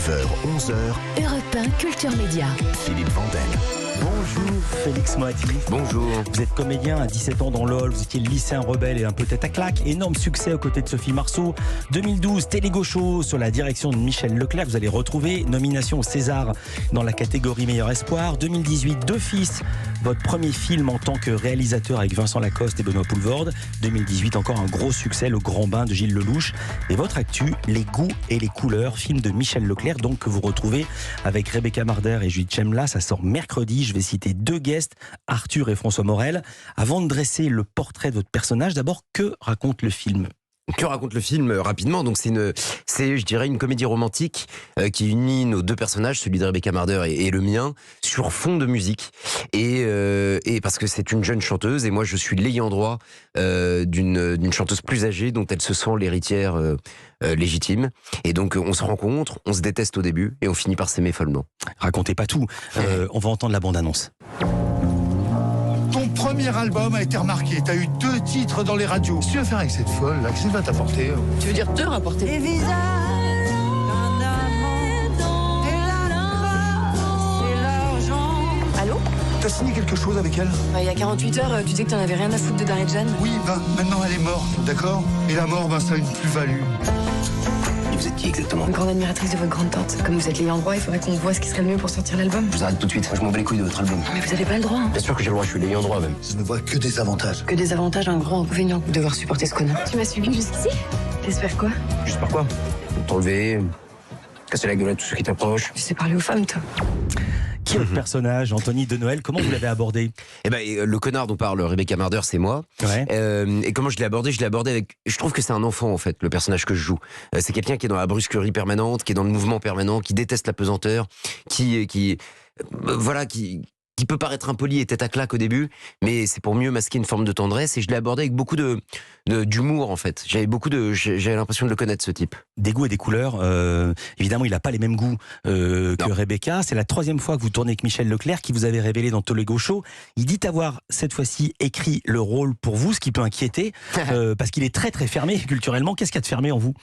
9h, 11h, Europe 1 Culture Média. Philippe Vandel. Bonjour Félix Moati. Bonjour. Vous êtes comédien à 17 ans dans l'Aule, vous étiez lycéen rebelle et un peu tête à claque. Énorme succès aux côtés de Sophie Marceau. 2012, Télégo Show sur la direction de Michel Leclerc. Vous allez retrouver nomination au César dans la catégorie Meilleur Espoir. 2018, Deux Fils, votre premier film en tant que réalisateur avec Vincent Lacoste et Benoît Poelvoorde. 2018, encore un gros succès, Le Grand Bain de Gilles Lelouch. Et votre actu, Les Goûts et les Couleurs, film de Michel Leclerc, donc que vous retrouvez avec Rebecca Marder et Judith Chemla. Ça sort mercredi. Je vais citer deux guests, Arthur et François Morel. Avant de dresser le portrait de votre personnage, d'abord, que raconte le film ? Que raconte le film rapidement? Donc c'est, je dirais, une comédie romantique qui unit nos deux personnages, celui de Rebecca Marder et le mien, sur fond de musique. Et parce que c'est une jeune chanteuse et moi je suis l'ayant droit d'une chanteuse plus âgée dont elle se sent l'héritière légitime. Et donc on se rencontre, on se déteste au début et on finit par s'aimer follement. Racontez pas tout. On va entendre la bande-annonce. Ton premier album a été remarqué, t'as eu 2 titres dans les radios. Qu'est-ce que tu vas faire avec cette folle là? Qu'est-ce que ça va t'apporter? Tu veux dire te rapporter? Les visages d'un amant et l'argent. Allô? T'as signé quelque chose avec elle? Il y a 48 heures, tu disais que t'en avais rien à foutre de Darredjan. Oui, maintenant elle est morte, d'accord? Et la mort, ça a une plus-value. Et vous êtes qui exactement? Une grande admiratrice de votre grande tante. Comme vous êtes l'ayant droit, il faudrait qu'on voit ce qui serait le mieux pour sortir l'album. Je vous arrête tout de suite, moi je m'en bats les couilles de votre album. Mais vous avez pas le droit. Bien sûr que j'ai le droit, je suis l'ayant droit même. Je ne vois que des avantages. Que des avantages, un grand inconvénient. Devoir supporter ce connard. Tu m'as suivi jusqu'ici? T'espères quoi? Juste par quoi? T'enlever, casser la gueule à tous ceux qui t'approchent. Tu sais parler aux femmes, toi. Qui est votre personnage, Anthony de Noël? Comment vous l'avez abordé? Eh ben, le connard dont parle Rebecca Marder, c'est moi. Ouais. Et comment je l'ai abordé? Je l'ai abordé avec... Je trouve que c'est un enfant, en fait, le personnage que je joue. C'est quelqu'un qui est dans la brusquerie permanente, qui est dans le mouvement permanent, qui déteste la pesanteur, qui peut paraître impoli et tête à claque au début, mais c'est pour mieux masquer une forme de tendresse. Et je l'ai abordé avec beaucoup d'humour, en fait. J'avais l'impression de le connaître, ce type. Des goûts et des couleurs. Évidemment, il n'a pas les mêmes goûts que Rebecca. C'est la 3e fois que vous tournez avec Michel Leclerc, qui vous avait révélé dans Télégo Show. Il dit avoir, cette fois-ci, écrit le rôle pour vous, ce qui peut inquiéter, parce qu'il est très très fermé culturellement. Qu'est-ce qu'il y a de fermé en vous?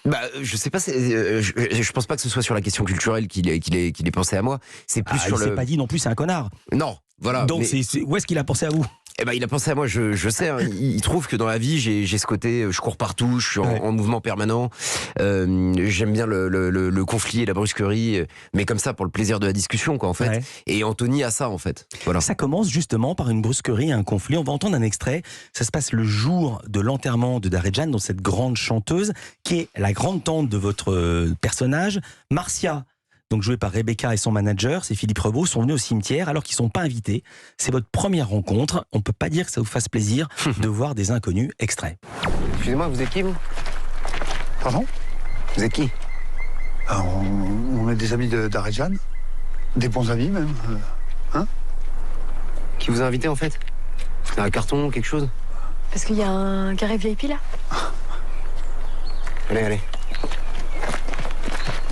Je sais pas, je pense pas que ce soit sur la question culturelle qu'il ait pensé à moi. C'est plus sur il s'est pas dit non plus, c'est un connard. Non, voilà. Donc, où est-ce qu'il a pensé à vous? Eh ben, il a pensé à moi, je sais. Hein, il trouve que dans la vie, j'ai ce côté, je cours partout, je suis en mouvement permanent. J'aime bien le conflit et la brusquerie, mais comme ça pour le plaisir de la discussion, quoi, en fait. Ouais. Et Anthony a ça, en fait. Voilà. Ça commence justement par une brusquerie, un conflit. On va entendre un extrait. Ça se passe le jour de l'enterrement de Darredjan, donc cette grande chanteuse qui est la grande tante de votre personnage, Marcia. Donc joué par Rebecca et son manager, c'est Philippe Rebaud, sont venus au cimetière alors qu'ils ne sont pas invités. C'est votre première rencontre. On ne peut pas dire que ça vous fasse plaisir de voir des inconnus. Extrait. Excusez-moi, vous êtes qui, vous? Pardon? Vous êtes qui? On est des amis de Darredjan. Des bons amis, même. Hein? Qui vous a invité, en fait? Un carton, quelque chose? Parce qu'il y a un carré VIP, là. Allez.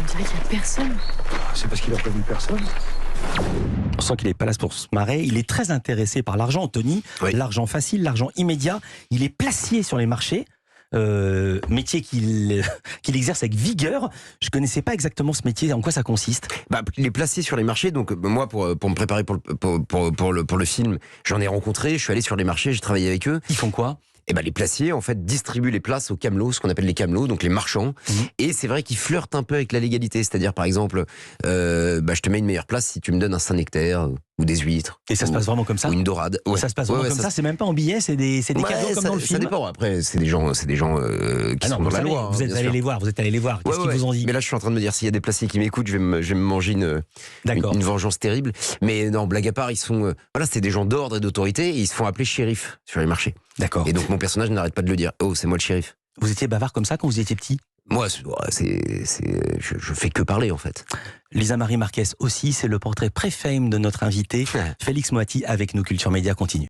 On dirait qu'il n'y a personne. C'est parce qu'il a pas vu personne. On sent qu'il n'est pas là pour se marrer. Il est très intéressé par l'argent, Anthony. Oui. L'argent facile, l'argent immédiat. Il est placier sur les marchés. Métier qu'il exerce avec vigueur. Je ne connaissais pas exactement ce métier. En quoi ça consiste? Les placer sur les marchés. Donc moi, pour me préparer pour le film, j'en ai rencontré. Je suis allé sur les marchés, j'ai travaillé avec eux. Ils font quoi? Les placiers, en fait, distribuent les places aux camelots, ce qu'on appelle les camelots, donc les marchands. Et c'est vrai qu'ils flirtent un peu avec la légalité. C'est-à-dire, par exemple, je te mets une meilleure place si tu me donnes un Saint-Nectaire ou des huîtres. Et ça se passe vraiment comme ça? Ou une dorade. Ouais. Ça se passe vraiment comme ça? C'est même pas en billets, c'est des cadeaux comme dans le film? Ça dépend. Après, c'est des gens qui sont dans la loi. Vous êtes allé les voir. Qu'est-ce qu'ils vous ont dit? Mais là, je suis en train de me dire, s'il y a des placiers qui m'écoutent, je vais me manger une vengeance terrible. Mais non, blague à part, ils sont... c'est des gens d'ordre et d'autorité, et ils se font appeler shérif sur les marchés. D'accord. Et donc, mon personnage n'arrête pas de le dire. Oh, c'est moi le shérif. Vous étiez bavard comme ça quand vous étiez petit? Moi, je fais que parler, en fait. Lisa Marie Marquez aussi, c'est le portrait pré-fame de notre invité. Félix Moati avec nous, Culture Média continue.